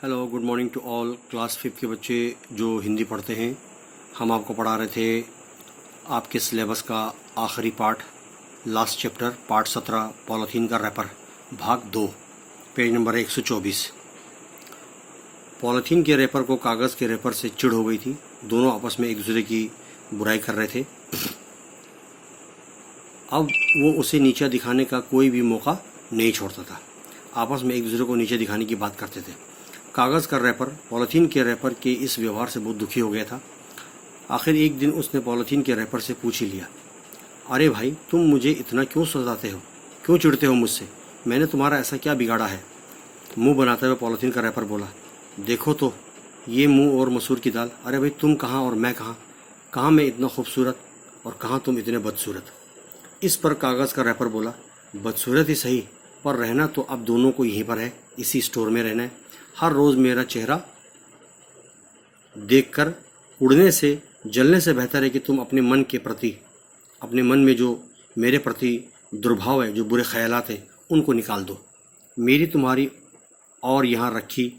Hello, good morning to all class 5 के बच्चे जो हिंदी पढ़ते हैं। हम आपको पढ़ा रहे थे आपके सिलेबस का आखिरी part, last chapter, part 17, polythene का रैपर, भाग 2, पेज नंबर 124। पॉलीथीन के रैपर को कागज़ के रैपर से चिढ़ हो गई थी। दोनों आपस में एक दूसरे की बुराई कर रहे थे। अब वो उसे नीचा दिखाने का कोई भी मौका नहीं छोड़ता था। आपस में एक दूसरे को नीचे दिखाने की बात करते थे। कागज़ का रैपर पॉलीथीन के रैपर के इस व्यवहार से बहुत दुखी हो गया था। आखिर एक दिन उसने पॉलीथीन के रैपर से पूछ ही लिया, अरे भाई, तुम मुझे इतना क्यों सताते हो, क्यों चिढ़ते हो मुझसे? मैंने तुम्हारा ऐसा क्या बिगाड़ा है? मुंह बनाते हुए पॉलीथीन का रैपर बोला, देखो तो ये मुंह और मसूर की दाल। अरे भाई, तुम कहाँ और मैं कहाँ? कहाँ मैं इतना खूबसूरत और कहाँ तुम इतने बदसूरत? इस पर कागज़ का रैपर बोला, बदसूरत ही सही, पर रहना तो अब दोनों को यहीं पर है, इसी स्टोर में रहना है। हर रोज़ मेरा चेहरा देखकर उड़ने से जलने से बेहतर है कि तुम अपने मन के प्रति, अपने मन में जो मेरे प्रति दुर्भाव है, जो बुरे ख्यालात हैं, उनको निकाल दो। मेरी, तुम्हारी और यहाँ रखी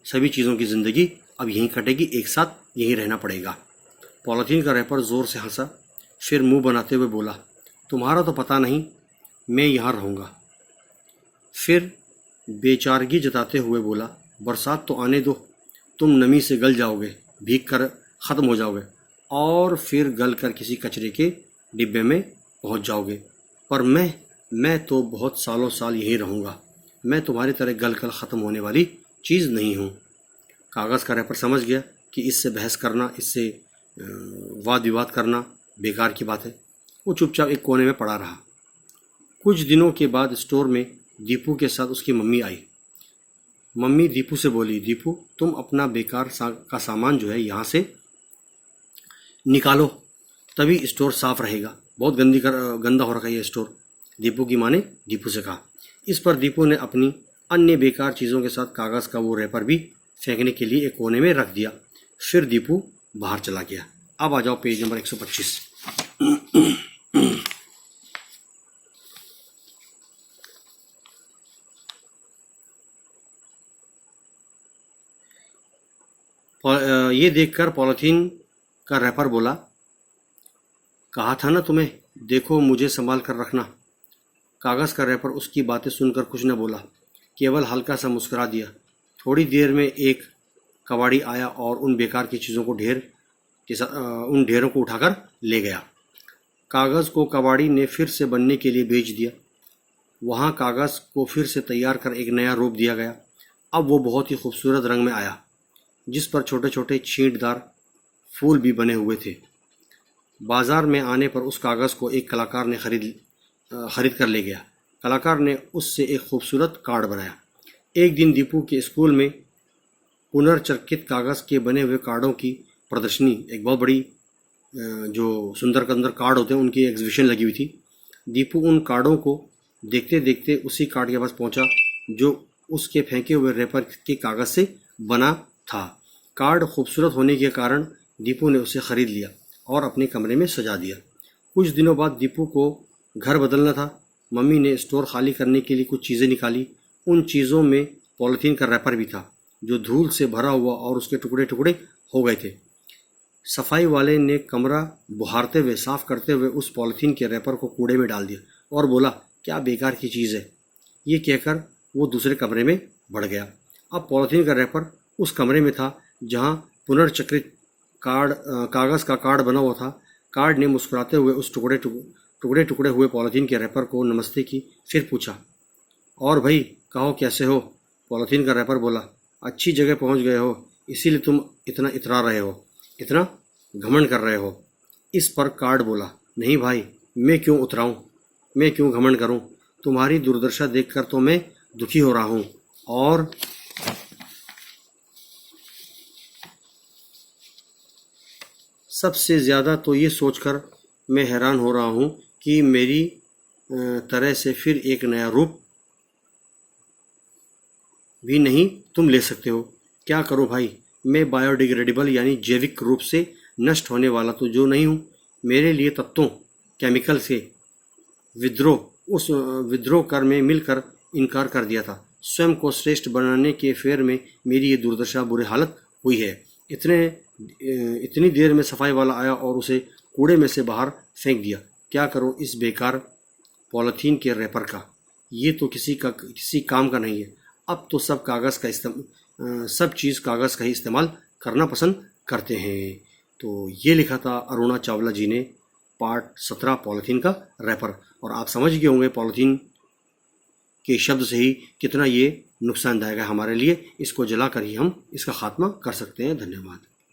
सभी चीज़ों की ज़िंदगी अब यहीं कटेगी, एक साथ यहीं रहना पड़ेगा। पॉलीथीन का रैपर ज़ोर से हंसा, फिर मुंह बनाते हुए बोला, तुम्हारा तो पता नहीं, मैं यहाँ रहूँगा। फिर बेचारगी जताते हुए बोला, बरसात तो आने दो, तुम नमी से गल जाओगे, भीग कर ख़त्म हो जाओगे और फिर गल कर किसी कचरे के डिब्बे में पहुंच जाओगे। पर मैं तो बहुत सालों साल यहीं रहूँगा। मैं तुम्हारी तरह गल कर ख़त्म होने वाली चीज़ नहीं हूँ। कागज़ का रैपर समझ गया कि इससे बहस करना, इससे वाद विवाद करना बेकार की बात है। वो चुपचाप एक कोने में पड़ा रहा। कुछ दिनों के बाद स्टोर में दीपू के साथ उसकी मम्मी आई। मम्मी दीपू से बोली, दीपू, तुम अपना बेकार का सामान जो है यहाँ से निकालो, तभी स्टोर साफ रहेगा। बहुत गंदा हो रखा है ये स्टोर। दीपू की माँ ने दीपू से कहा। इस पर दीपू ने अपनी अन्य बेकार चीज़ों के साथ कागज़ का वो रैपर भी फेंकने के लिए एक कोने में रख दिया। फिर दीपू बाहर चला गया। अब आ जाओ पेज नंबर 125। ये देखकर पॉलीथीन का रैपर बोला, कहा था ना तुम्हें, देखो मुझे संभाल कर रखना। कागज़ का रैपर उसकी बातें सुनकर कुछ न बोला, केवल हल्का सा मुस्कुरा दिया। थोड़ी देर में एक कबाड़ी आया और उन बेकार की चीज़ों को उन ढेरों को उठाकर ले गया। कागज़ को कबाड़ी ने फिर से बनने के लिए भेज दिया। वहाँ कागज़ को फिर से तैयार कर एक नया रूप दिया गया। अब वो बहुत ही खूबसूरत रंग में आया, जिस पर छोटे छोटे छींटदार फूल भी बने हुए थे। बाजार में आने पर उस कागज़ को एक कलाकार ने खरीद कर ले गया। कलाकार ने उससे एक खूबसूरत कार्ड बनाया। एक दिन दीपू के स्कूल में पुनर्चक्रित कागज़ के बने हुए कार्डों की प्रदर्शनी, एक बहुत बड़ी जो सुंदर कार्ड होते हैं, उनकी एग्जीबिशन लगी हुई थी। दीपू उन कार्डों को देखते देखते उसी कार्ड के पास पहुंचा जो उसके फेंके हुए रैपर के कागज़ से बना था। कार्ड खूबसूरत होने के कारण दीपू ने उसे खरीद लिया और अपने कमरे में सजा दिया। कुछ दिनों बाद दीपू को घर बदलना था। मम्मी ने स्टोर खाली करने के लिए कुछ चीज़ें निकाली। उन चीज़ों में पॉलीथीन का रैपर भी था, जो धूल से भरा हुआ और उसके टुकड़े टुकड़े हो गए थे। सफाई वाले ने कमरा बुहारते हुए, साफ करते हुए उस पॉलीथीन के रैपर को कूड़े में डाल दिया और बोला, क्या बेकार की चीज़ है। ये कहकर वो दूसरे कमरे में बढ़ गया। अब पॉलीथीन का रैपर उस कमरे में था जहां पुनर्चक्रित कागज़ का कार्ड बना हुआ था। कार्ड ने मुस्कुराते हुए उस टुकड़े हुए पॉलीथीन के रैपर को नमस्ते की, फिर पूछा, और भाई कहो कैसे हो? पॉलीथीन का रैपर बोला, अच्छी जगह पहुंच गए हो, इसीलिए तुम इतना इतरा रहे हो, इतना घमंड कर रहे हो। इस पर कार्ड बोला, नहीं भाई, मैं क्यों उतराऊं, मैं क्यों घमंड करूं? तुम्हारी दुर्दशा देखकर तो मैं दुखी हो रहा हूं और सबसे ज़्यादा तो ये सोचकर मैं हैरान हो रहा हूँ कि मेरी तरह से फिर एक नया रूप भी नहीं तुम ले सकते हो। क्या करो भाई, मैं बायोडिग्रेडेबल यानी जैविक रूप से नष्ट होने वाला तो जो नहीं हूँ। मेरे लिए तत्वों, केमिकल से विद्रोह कर में मिलकर इनकार कर दिया था। स्वयं को श्रेष्ठ बनाने के फेर में मेरी ये दुर्दशा बुरी हालत हुई है। इतनी देर में सफाई वाला आया और उसे कूड़े में से बाहर फेंक दिया। क्या करूं इस बेकार पॉलीथीन के रैपर का, ये तो किसी काम का नहीं है। अब तो सब चीज़ कागज़ का ही इस्तेमाल करना पसंद करते हैं। तो ये लिखा था अरुणा चावला जी ने, पार्ट 17 पॉलीथीन का रैपर। और आप समझ गए होंगे पॉलीथीन के शब्द से ही कितना ये नुकसानदायक है हमारे लिए। इसको जलाकर ही हम इसका खात्मा कर सकते हैं। धन्यवाद।